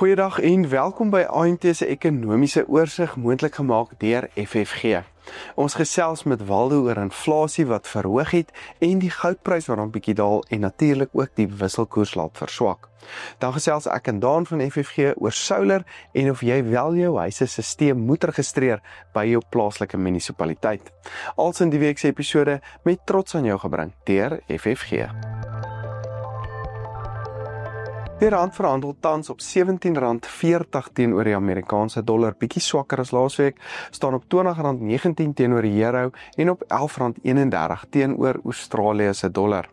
Goeiedag en welkom by AMT se ekonomiese oorsig, moontlik gemaak deur FFG. Ons gesels met Waldo oor inflasie wat verhoog het en die goudprys wat dan bietjie daal en natuurlik ook die wisselkoers laat verswak. Dan gesels ek en Daan van FFG oor solar en of jy wel jou huise stelsel moet registreer by jou plaaslike munisipaliteit. Als in die week se episode met trots aan jou gebring deur FFG. Die rand verhandel tans op R17.40 teenoor die Amerikaanse dollar, bietjie swakker as laasweek, staan op R20.19 teenoor die euro en op R11.31 teenoor Australië se dollar.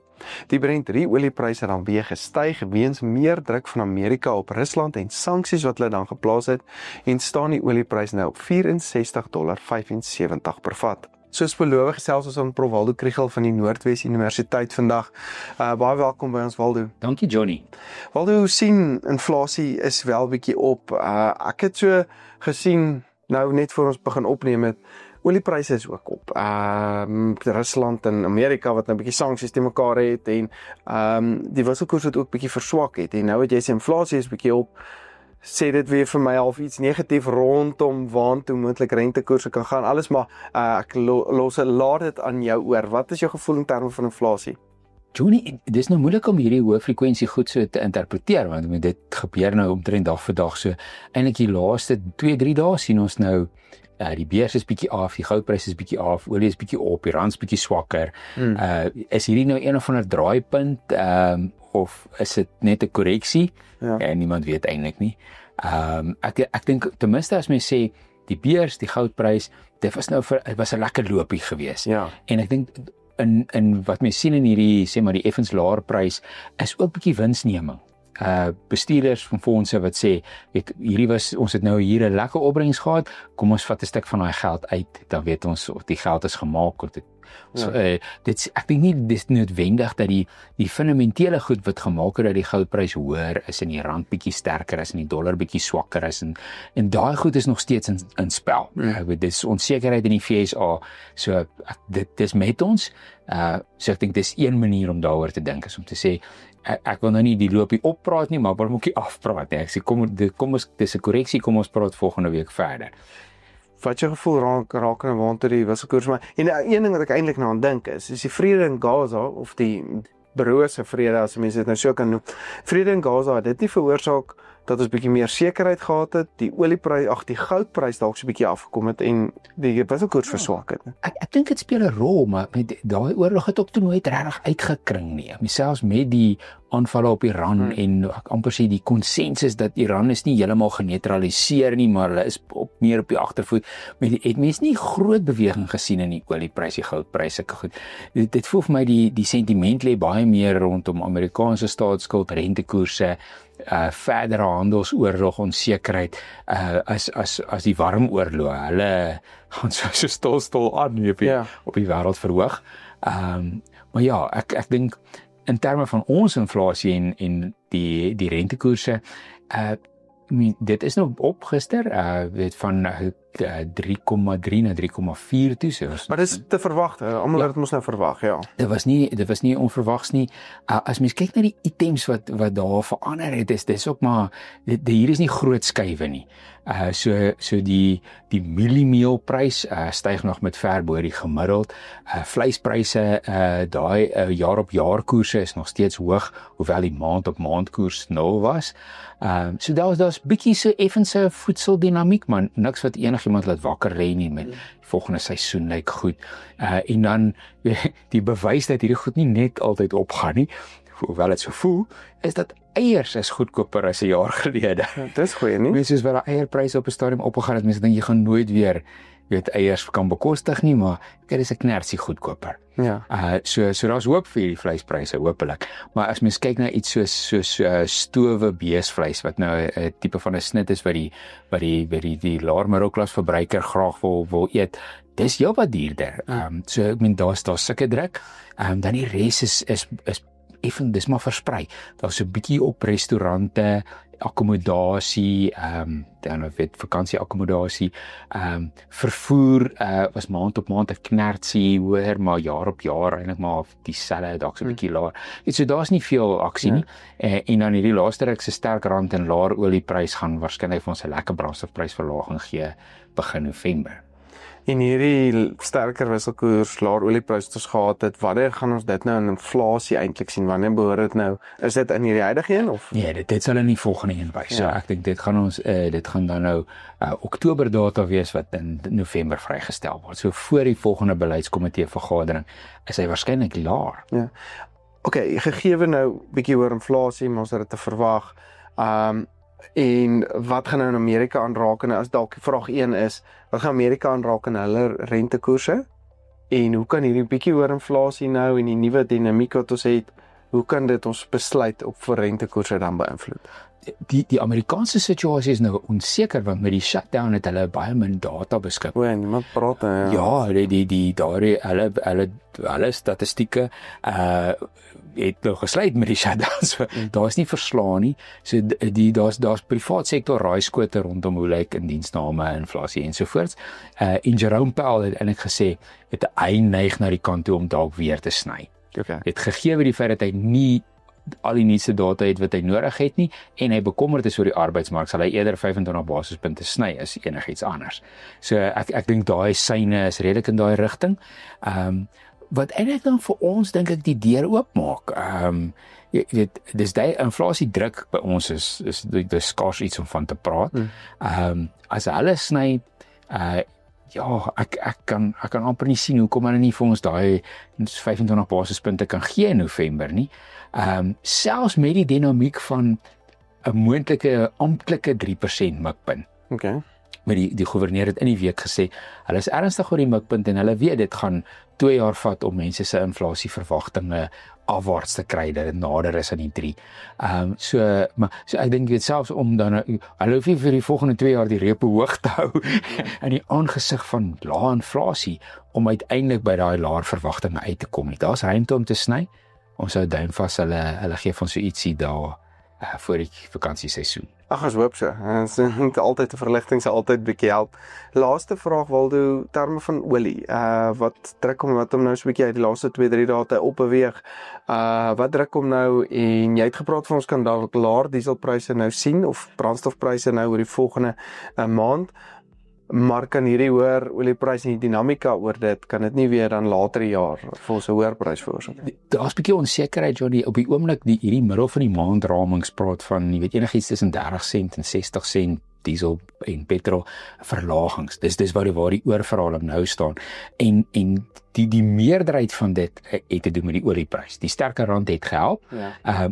Die Brent oliepryse dan weer gestyg weens meer druk van Amerika op Rusland en sanksies wat hulle dan geplaas het en staan die olieprys nou op $64.75 per vat. Soos beloof gesels ons aan Prof Waldo Kriegel van die Noordwes Universiteit vandag. Baie welkom by ons Waldo. Dankie Johnny. Waldo, sien inflasie is wel bietjie op. Ek het so gesien nou net voor ons begin opneem het oliepryse is ook op. Rusland en Amerika wat nou bietjie sanksies te mekaar het en die wisselkoers het ook bietjie verswak het en nou het jy sê inflasie is bietjie op. Sê dit weer vir my half iets negatief rondom waantoe moontlik rentekoerse kan gaan. Alles maar ek laat dit aan jou oor. Wat is jou gevoel in terme van inflasie? Johnny, dis nou moeilik om hierdie hoë frekwensie goed so te interpreteer want dit gebeur nou omtrent dag vir dag so. Eintlik die laaste 2-3 dae sien ons nou die beurs is bietjie af, die goudprys is bietjie af, olie is bietjie op, die rand is bietjie swakker. Is hierdie nou een of ander draaipunt of is dit net 'n korreksie? Ja. En niemand weet eintlik nie. Ek dink ten minste as mens sê die beurs, die goudprys, dit was 'n lekker loopie geweest. Ja. En ek dink in wat mens sien in hierdie sê maar die effens laer prys is ook bietjie winsneming. Bestuurders van fondse wat sê ons het nou hier 'n lekker opbrengs gehad, kom ons vat 'n stuk van daai geld uit, dan weet ons of die geld is gemaak of dit ek dink nie dis noodwendig dat die fundamentele goed wat gemaak het dat die goudprys hoër is en die rand bietjie sterker is en die dollar bietjie swakker is en daai goed is nog steeds in spel. Dis onsekerheid in die FSA. So dit is met ons. So ek dink dis een manier om daaroor te dink is om te sê ek wil nou nie die loopie oppraat nie, maar waarom moet ek afpraat nie? Ek sê kom ons dis 'n korreksie, kom ons praat volgende week verder. Wat jou gevoel raak en waantoe die wisselkoers maar en een ding wat ek eintlik nou aan dink is die vrede in Gaza of die broose vrede as mense dit nou so kan noem. Vrede in Gaza het dit nie veroorsaak dat ons bietjie meer sekerheid gehad het, die olieprys, die goudprys dalk so bietjie afgekom het en die wisselkoers verswak het. Ek dink dit speel 'n rol, maar met daai oorlog het ook toe nooit regtig uitgekring nie. Selfs met die aanvalle op Iran en ek amper sê die konsensus dat Iran is nie heeltemal geneutraliseer nie, maar hulle is meer op die agtervoet. Met het mens nie groot beweging gesien in die olieprys, die goudprys, sulke goed. Dit voel vir my die sentiment lê baie meer rondom Amerikaanse staatsskuld, rentekoerse, verdere handelsoorlog, onsekerheid, as die warm oorlog. Hulle gaan so stil aan op die wêreld verhoog. Maar ja, ek dink in terme van ons inflasie en die rentekoerse, dit is nou op gister, van 3,3 na 3,4 toe. Maar dis te verwag, almal het dit mos nou verwag, ja. Dit was nie onverwags nie. As mens kyk na die items wat daar verander het, dis ook maar hier is nie groot skuwe nie. So die mieliemeelprys styg nog met ver bo die gemiddeld. Vleispryse, daai jaar op jaar koerse is nog steeds hoog, hoewel die maand op maand koers 0 was. So daar's bietjie so effense voedseldinamiek, maar niks wat enigiemand laat wakker lê nie met volgende seisoen lyk goed. En dan die bewys dat hierdie goed nie net altyd opgaan nie, hoewel dit so voel, is dat eiers is goedkoper as 'n jaar gelede. Dis goeie nie. Mense soos wat die eierpryse op 'n stadium opgegaan het, mense dink jy gaan nooit weer eiers kan bekostig nie, maar dit is 'n knersie goedkoper. Ja. So daar's hoop vir die vleispryse hopelik. Maar as mens kyk na iets soos stowe beesvleis wat nou 'n tipe van 'n snit is wat die laer middelklas verbruiker graag wil eet, dis heelwat duurder. So ek meen daar's sulke druk. Dan die res is dis maar versprei. Daar's 'n bietjie op restaurante akkommodasie, dan weet vakansieakkommodasie, vervoer was maand op maand 'n knertsie hoër, maar jaar op jaar eintlik maar dieselfde, dalk so 'n bietjie laer. So daar's nie veel aksie nie. En dan hierdie laaste ruk se sterk rand en laer olieprys gaan waarskynlik vir ons 'n lekker brandstofprysverlaging gee begin November. En hierdie sterker wisselkoers, laer oliepryse wat ons gehad het, wanneer gaan ons dit nou in inflasie eintlik sien? Wanneer behoort dit nou? Is dit in hierdie huidige een of? Nee, dit sal in die volgende een wys. So ek dink dit gaan dan nou Oktober data wees wat in November vrygestel word. So voor die volgende beleidskomitee vergadering is hy waarskynlik laer. Ja. Okay, gegee nou bietjie oor inflasie, maar ons het dit te verwag. En wat gaan nou in Amerika aanraak en as dalk vraag 1 is, wat gaan Amerika aanraak in hulle rentekoerse? En hoe kan hierdie bietjie oor inflasie nou en die nuwe dinamiek wat ons het, hoe kan dit ons besluit op vir rentekoerse dan beïnvloed? Die Amerikaanse situasie is nou onseker want met die shutdown het hulle baie min data beskik. O, niemand praat Ja, hulle statistieke het nou gesluit met die shutdown. So daar's nie verslaan nie. So daar's privaat sektor raaiskote rondom hoe lyk indiensname, inflasie ensovoorts. En Jerome Powell het eintlik gesê hy neig na die kant toe om dalk weer te sny. Okay. Het gegee word die feit dat hy nie al die nuutste data het wat hy nodig het nie en hy bekommerd is oor die arbeidsmark, sal hy eerder 25 basispunte sny as enigiets anders. So ek dink daai syne is redelik in daai rigting. Wat eintlik dan vir ons dink ek die deur oopmaak. Jy weet, dis die inflasie druk by ons is skaars iets om van te praat. As hulle sny ek kan amper nie sien hoekom hulle nie vir ons daai 25 basispunte kan gee in November nie. Selfs met die dinamiek van 'n moontlike amptelike 3% mikpunt. Okay. Maar die gouverneur het in die week gesê, hulle is ernstig oor die mikpunt en hulle weet dit gaan 2 jaar vat om mense se inflasieverwagtinge afwaarts te kry dat dit nader is aan die 3. So ek dink dit selfs om dan hulle hoef nie vir die volgende 2 jaar die repo hoog te hou in die aangesig van lae inflasie om uiteindelik by daai laer verwagtinge uit te kom nie. Daar's ruimte om te sny. Ons sou duim vas hulle gee van so ietsie daar voor die vakansieseisoen. Ag, ons hoop so. Ons dink altyd 'n verligting sal altyd bietjie help. Laaste vraag, Waldo, terme van olie. Wat druk hom nou so 'n bietjie uit die laaste 2-3 dae te opbeweeg? Wat druk hom nou en jy het gepraat van ons kan dalk laer dieselpryse nou sien of brandstofpryse nou oor die volgende maand. Maar kan hierdie hoër oliepryse en die dinamika oor dit, kan dit nie weer dan later die jaar vir ons 'n hoër prys veroorsaak? Daar's 'n bietjie onsekerheid, Johnny, op die oomblik hierdie middel van die maand ramings praat van, jy weet, enigiets tussen 30 sent en 60 sent diesel en petrol verlagings. Dis waar die oorverhaling nou staan. En die meerderheid van dit het te doen met die olieprys. Die sterker rand het gehelp,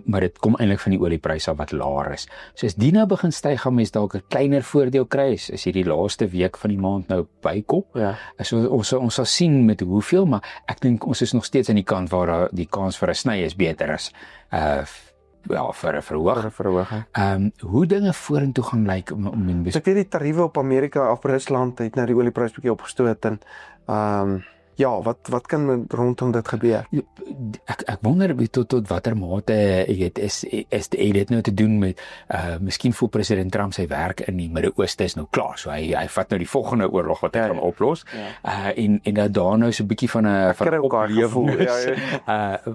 maar dit kom eintlik van die olieprys af wat laer is. So as die nou begin styg, gaan mens dalk 'n kleiner voordeel kry as hierdie laaste week van die maand nou bykom. So ons sal sien met hoeveel, maar ek dink ons is nog steeds aan die kant waar die kans vir 'n sny is beter is. Vir 'n verhoging. Hoe dinge vorentoe gaan lyk So ek weet die tariewe op Amerika of Rusland het nou die olieprys bietjie opgestoot en wat kan rondom dit gebeur? Ek wonder tot watter mate is dit nou te doen met miskien voel president Trump sy werk in die Midde-Ooste is nou klaar. So hy vat nou die volgende oorlog wat hy kan oplos. En dat daar nou so 'n bietjie van 'n oplewing is.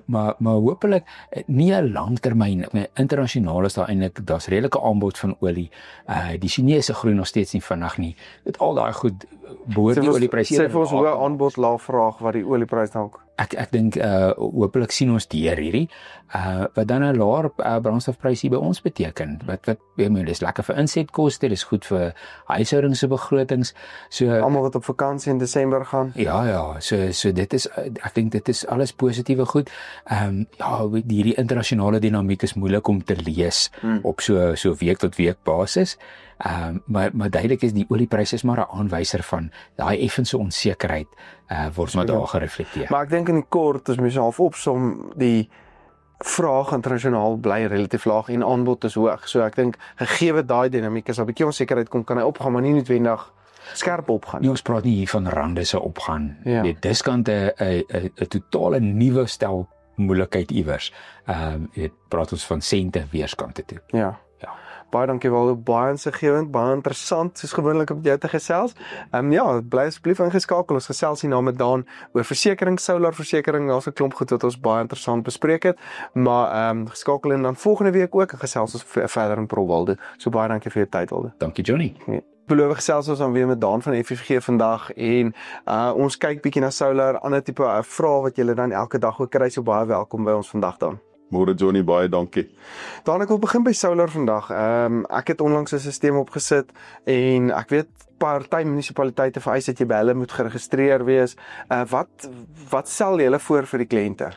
Maar hopelik nie 'n langtermyn. Internasionaal is daar eintlik daar's redelike aanbod van olie. Die Chinese groei nog steeds nie vinnig nie. Dit al daai goed behoort die olieprys eerder. Sê vir ons hoe aanbod laag vraag wat die olieprys dalk. Ek dink hopelik sien ons deur hierdie wat dan 'n laer brandstofprys hier by ons beteken. Wat dis lekker vir insetkoste, dis goed vir huishoudings se begrotings. So almal wat op vakansie in Desember gaan. Ja, so dit is ek dink dit is alles positiewe goed. Hierdie internasionale dinamiek is moeilik om te lees op so week tot week basis. Maar duidelik is die oliepryse is maar 'n aanwyser van daai effense onsekerheid word maar daar gereflekteer. Maar ek dink in die kort as mens half opsom die vraag internasionaal bly relatief laag en aanbod is hoog. So ek dink gegee daai dinamiek as 'n bietjie onsekerheid kom, kan hy opgaan, maar nie noodwendig skerp opgaan. Nee, ons praat nie hier van rande se opgaan. Dis kan 'n totale nuwe stel moeilikheid iewers. Praat ons van sente weerskante toe. Ja. Baie dankie Waldo, baie insiggewend, baie interessant, soos gewoonlik om jou te gesels. Ja, bly asseblief ingeskakel. Ons gesels hier na met Daan oor versekering, solar versekering. Daar's 'n klomp goed wat ons baie interessant bespreek het, maar geskakel en dan volgende week ook en gesels ons verder in Prof Waldo. So baie dankie vir jou tyd, Waldo. Dankie Johnny. Ja. Beloof gesels ons dan weer met Daan van FVG vandag en ons kyk bietjie na solar, ander tipe vrae wat julle dan elke dag ook kry. So baie welkom by ons vandag dan. Môre Johnny, baie dankie. Dan ek wil begin by solar vandag. Ek het onlangs 'n stelsel opgesit en ek weet party munisipaliteite vereis dat jy by hulle moet geregistreer wees. Wat stel julle voor vir die kliënte?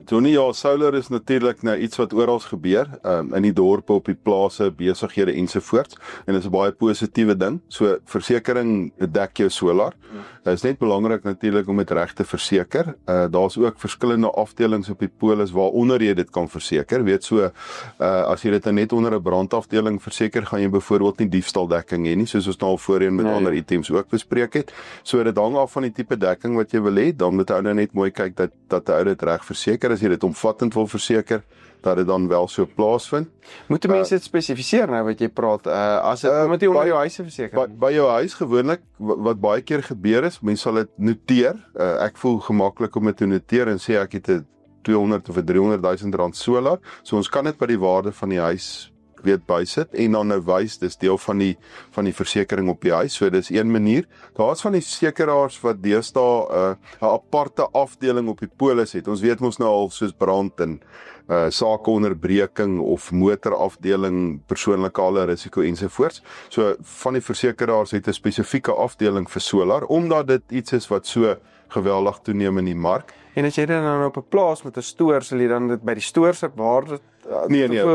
Johnny, ja, solar is natuurlik nou iets wat oral gebeur, in die dorpe, op die plase, besighede ensovoorts, en dit is 'n baie positiewe ding. So versekering dek jou solar. Dit is net belangrik natuurlik om dit reg te verseker. Daar's ook verskillende afdelings op die polis waaronder jy dit kan verseker. Weet so, as jy dit net onder 'n brandafdeling verseker, gaan jy byvoorbeeld nie diefstaldekking hê nie, soos ons nou al voorheen met ander items ook bespreek het. So dit hang af van die tipe dekking wat jy wil hê, dan moet jy nou net mooi kyk dat jy dit reg verseker, as jy dit omvattend wil verseker, dat dit dan wel so plaasvind. Moet mense dit spesifiseer nou wat jy praat, as dit moet jy onder jou huis verseker? By jou huis gewoonlik, wat baie keer gebeur is, mense sal dit noteer. Ek voel gemaklik om dit te noteer en sê ek het 'n 200 of 'n 300 000 rand solar, so ons kan dit by die waarde van die huis bysit en dan nou wys dis deel van die versekering op die huis. So dis een manier. Daar's van die sekeraars wat deesdae 'n aparte afdeling op die polis het. Ons weet mos nou al soos brand en sakeonderbreking of motorafdeling, persoonlike alle risiko ensovoorts. So van die versekeraars het 'n spesifieke afdeling vir solar, omdat dit iets is wat so geweldig toeneem in die mark. En as jy dit dan op 'n plaas met 'n stoor, sal jy dan dit by die stoor se waarde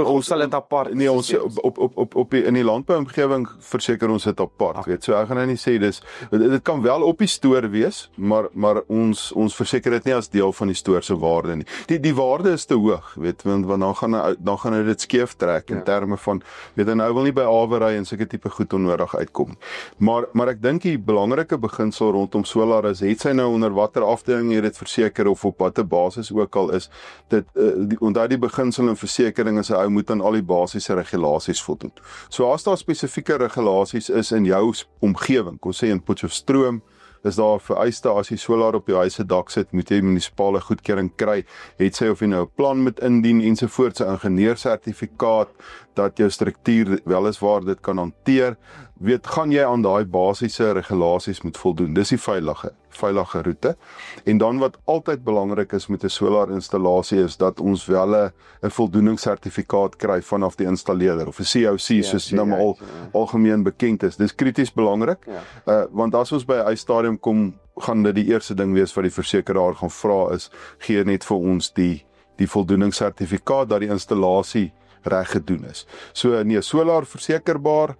ons sal dit apart. Nee, ons op in die landbouomgewing verseker ons dit apart, weet. So ek gaan nou nie sê dit kan wel op die stoor wees, maar ons verseker dit nie as deel van die stoor se waarde nie. Die waarde is te hoog, weet, want dan gaan dit skeef trek in terme van, weet, nou wil nie by awery en sulke tipe goed onnodig uitkom. Maar ek dink die belangrike beginsel rondom solar is, het sy nou onder watter afdeling jy dit verseker of op watter basis ook al is, dit onthou die beginsel en versekering is 'n ou moet aan al die basiese regulasies voldoen. So as daar spesifieke regulasies is in jou omgewing, kom sê in Potchefstroom, is daar vereiste as jy solar op jou huis se dak sit, moet jy munisipale goedkeuring kry, het sy of jy nou 'n plan moet indien ensovoorts, 'n ingenieursertifikaat dat jou struktuur weliswaar dit kan hanteer, weet, gaan jy aan daai basiese regulasies moet voldoen. Dis die veilige roete. En dan wat altyd belangrik is met 'n solar installasie is dat ons wel 'n voldoeningssertifikaat kry vanaf die installeerder of 'n COC, soos nou maar algemeen bekend is. Dis krities belangrik, want as ons by 'n eisstadium kom, gaan dit die eerste ding wees wat die versekeraar gaan vra is, gee net vir ons die voldoeningssertifikaat dat die installasie reg gedoen is. So nee, solar versekerbaar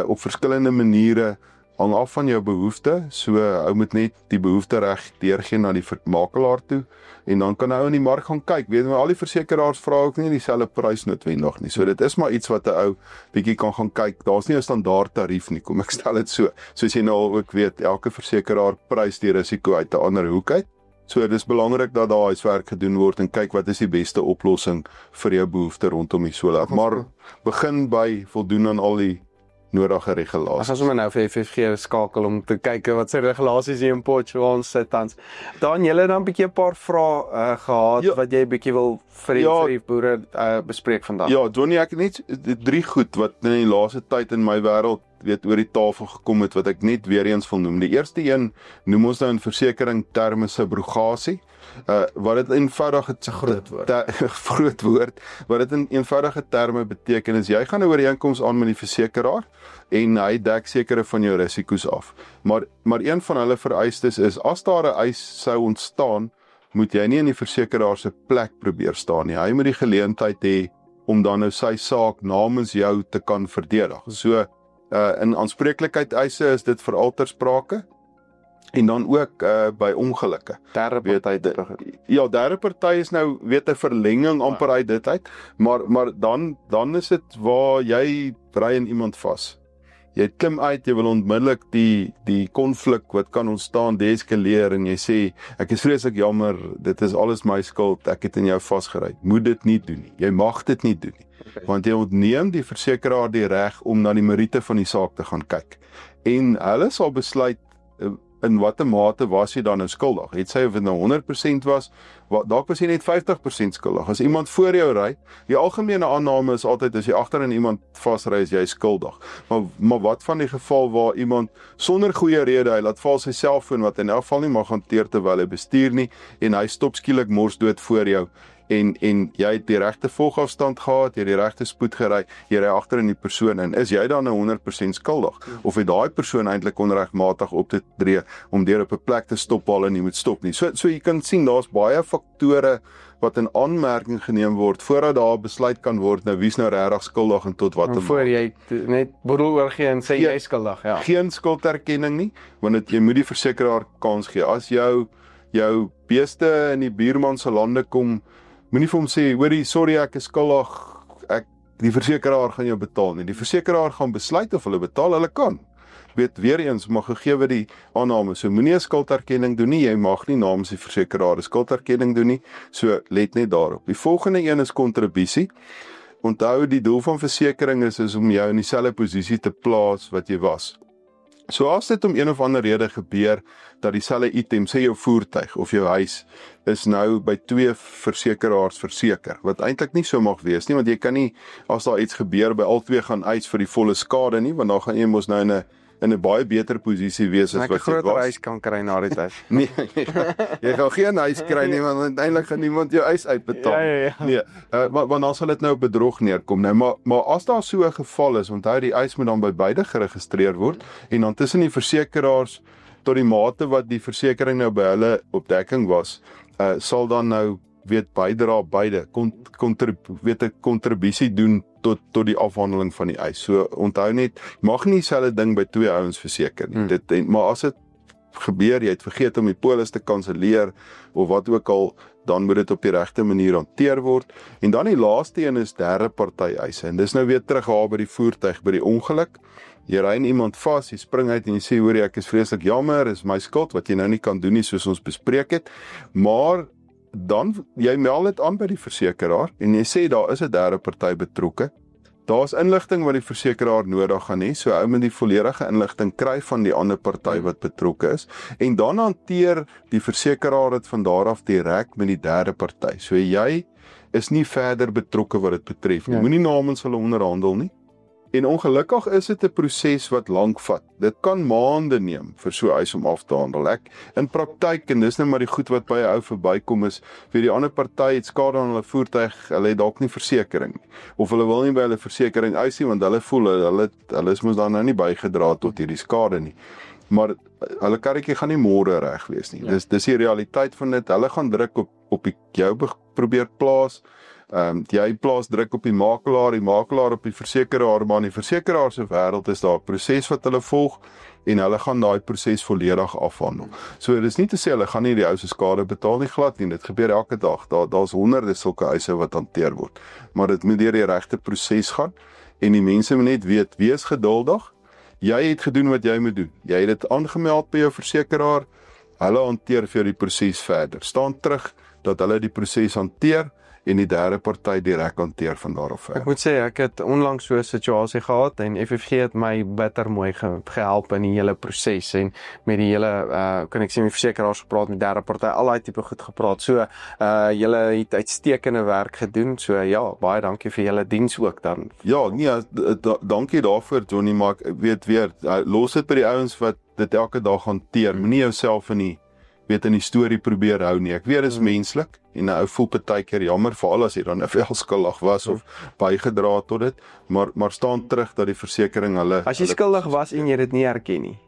op verskillende maniere, hang af van jou behoefte. So ou moet net die behoefte reg deurgee na die makelaar toe en dan kan hy in die mark gaan kyk. Weet jy, al die versekeraars vra ook nie dieselfde prys noodwendig nie. So dit is maar iets wat 'n ou bietjie kan gaan kyk. Daar's nie 'n standaard tarief nie, kom ek stel dit so. Soos jy nou ook weet, elke versekeraar prys die risiko uit 'n ander hoek uit. So dit is belangrik dat daar huiswerk gedoen word en kyk wat is die beste oplossing vir jou behoefte rondom die solar. Maar begin by voldoen aan al die nodige regulasies. As ons sommer nou vir FVG skakel om te kyk wat se regulasies hier in Potchefstroom ons sit tans. Dan julle dan 'n bietjie 'n paar vrae gehad wat jy bietjie wil vir die boere bespreek vandag. Ja, Johnny, ek het net 3 goed wat in die laaste tyd in my wêreld oor die tafel gekom het wat ek net weer eens wil noem. Die eerste een noem ons nou in versekering terme subrogasie. Wat dit eenvoudig 'n groot woord, wat dit in eenvoudige terme beteken is jy gaan 'n ooreenkoms aan met die versekeraar en hy dek sekere van jou risiko's af. Maar een van hulle vereistes is as daar 'n eis sou ontstaan, moet jy nie in die versekeraar se plek probeer staan nie. Hy moet die geleentheid hê om dan nou sy saak namens jou te kan verdedig. So in aanspreeklikheid eise is dit vir alter sprake. En dan ook by ongelukke. Derde party. Ja, derde party is nou weet 'n verlenging amper uit dit uit, maar dan is dit waar jy ry in iemand vas. jy klim uit, jy wil onmiddellik die konflik wat kan ontstaan deeskaleer en jy sê, ek is vreeslik jammer, dit is alles my skuld, ek het in jou vasgery. Moet dit nie doen nie. Jy mag dit nie doen nie. Want jy ontneem die versekeraar die reg om na die meriete van die saak te gaan kyk. En hulle sal besluit in watter mate was jy dan nou skuldig. Het sy of dit nou 100% was, dalk was jy net 50% skuldig. As iemand voor jou ry, die algemene aanname is altyd as jy agter in iemand vasry, is jy skuldig. Maar wat van die geval waar iemand sonder goeie rede, hy laat val sy selfoon wat in elk geval nie mag hanteer terwyl hy bestuur nie en hy stop skielik morsdood voor jou. En jy het die regte volgafstand gehad, jy het die regte spoed gery, jy ry agter in die persoon en is jy dan nou 100% skuldig? Of het daai persoon eintlik onregmatig op te tree om deur op 'n plek te stop waar hulle nie moet stop nie? So jy kan sien daar's baie faktore wat in aanmerking geneem word voordat daar besluit kan word nou wie's nou regtig skuldig en tot watter voor jy net boedel oorgee en sê jy is skuldig, ja. Geen skuldherkenning nie, want jy moet die versekeraar kans gee. As jou beeste in die buurman se lande kom, moenie vir hom sê, hoorie, sorry ek is skuldig, die versekeraar gaan jou betaal nie. Die versekeraar gaan besluit of hulle betaal, hulle kan. Weet weer eens, maar gegee die aanname, so moenie 'n skuldherkenning doen nie, jy mag nie namens die versekeraar 'n skuldherkenning doen nie, so let net daarop. Die volgende een is kontribusie. Onthou, die doel van versekering is om jou in dieselfde posisie te plaas wat jy was. So as dit om een of ander rede gebeur, dat dieselfde item, sê jou voertuig of jou huis, is nou by 2 versekeraars verseker, wat eintlik nie so mag wees nie, want jy kan nie, as daar iets gebeur, by al 2 gaan eis vir die volle skade nie, want dan gaan jy mos nou in 'n baie beter posisie wees as wat jy was. Ek 'n groter huis kan kry na die tyd. Nee, jy gaan geen huis kry nie, want uiteindelik gaan niemand jou huis uitbetaal. Ja. Nee, want dan sal dit nou bedrog neerkom, nou, maar as daar so 'n geval is, onthou die eis moet dan by beide geregistreer word, en dan tussen die versekeraars, tot die mate wat die versekering nou by hulle op dekking was, sal dan nou bydra beide, 'n kontribusie doen tot die afhandeling van die eis. So onthou net, mag nie dieselfde ding by 2 ouens verseker nie. Maar as dit gebeur, jy het vergeet om die polis te kanselleer of wat ook al, dan moet dit op die regte manier hanteer word. En dan die laaste een is derde party eise. En dis nou weer terughaal by die voertuig, by die ongeluk. Jy ry iemand vas, jy spring uit en jy sê, hoorie, ek is vreeslik jammer, is my skuld, wat jy nou nie kan doen nie, soos ons bespreek het. Maar dan, jy meld dit aan by die versekeraar en jy sê, daar is 'n derde party betrokke. Daar's inligting wat die versekeraar nodig gaan hê, so ou moet die volledige inligting kry van die ander party wat betrokke is, en dan hanteer die versekeraar dit van daar af direk met die derde party. So jy is nie verder betrokke wat dit betref nie. Moenie namens hulle onderhandel nie. En ongelukkig is dit 'n proses wat lank vat. Dit kan maande neem vir so 'n eis om af te handel. In praktyk, en dis nou maar die goed wat by 'n ou verbykom is, vir die ander party het skade aan hulle voertuig, hulle het dalk nie versekering nie. Of hulle wil nie by hulle versekering eis nie, want hulle voel hulle is mos dan nou nie bygedra tot hierdie skade nie. Maar hulle karretjie gaan nie môre reg wees nie. Dis die realiteit van dit. Hulle gaan druk op jou probeer plaas. Jy plaas druk op die makelaar op die versekeraar, maar in die versekeraar se wêreld is daar 'n proses wat hulle volg en hulle gaan daai proses volledig afhandel. So dit is nie te sê hulle gaan nie die ou se skade betaal nie, glad nie. Dit gebeur elke dag. Daar's honderde sulke eise wat hanteer word. Maar dit moet deur die regte proses gaan en die mense moet net weet, wees geduldig. Jy het gedoen wat jy moet doen. Jy het dit aangemeld by jou versekeraar. Hulle hanteer vir jou die proses verder. Staan terug dat hulle die proses hanteer en die derde party direk hanteer van daar af verder. Ek moet sê, ek het onlangs so 'n situasie gehad en FFG het my bitter mooi gehelp in die hele proses en met die hele, kan ek sê, met versekeraars gepraat, met derde party, al daai tipe goed gepraat. So, julle het uitstekende werk gedoen, so ja, baie dankie vir julle diens ook dan. Ja, nee, dankie daarvoor, Johnny, maar ek weet weer, los dit by die ouens wat dit elke dag hanteer, moenie jouself in die storie probeer hou nie. Ek weet, dit is menslik, en 'n ou voel partykeer jammer, veral as hy dan wel skuldig was of bygedra tot dit, maar staan terug dat die versekering hulle... As jy skuldig was en jy dit nie herken nie,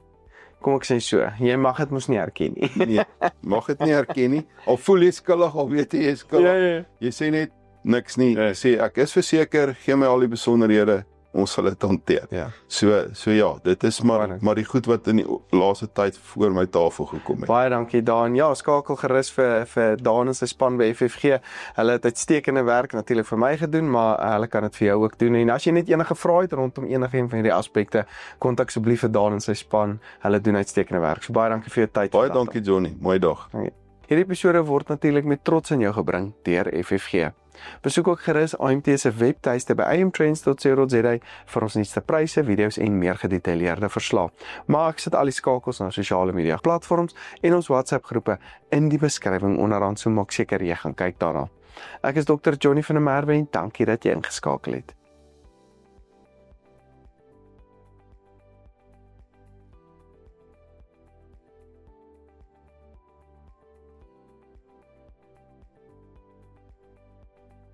kom ek sê so, jy mag dit mos nie herken nie. Nee, mag dit nie herken nie, al voel jy skuldig, al weet jy is skuldig. Ja. Jy sê net niks nie, sê ek is verseker, gee my al die besonderhede, ons sal dit hanteer. Ja. So ja, dit is maar Baie maar die goed wat in die laaste tyd voor my tafel gekom het. Baie dankie Daan. Ja, skakel gerus vir Daan en sy span by FFG. Hulle het uitstekende werk natuurlik vir my gedoen, maar hulle kan dit vir jou ook doen. En as jy net enige vrae het rondom enige een van hierdie aspekte, kontak asseblief vir Daan en sy span. Hulle doen uitstekende werk. So baie dankie vir jou tyd. Baie dankie Johnny. Mooi dag. Hierdie episode word natuurlik met trots aan jou gebring deur FFG. Besoek ook gerus AMT se webtuiste by amtrends.co.za vir ons nuutste pryse, video's en meer gedetailleerde verslae. Maar ek sit al die skakels na sosiale media platforms en ons WhatsApp groepe in die beskrywing onderaan, so maak seker jy gaan kyk daarna. Ek is Dr. Johnny van der Merwe en dankie dat jy ingeskakel het.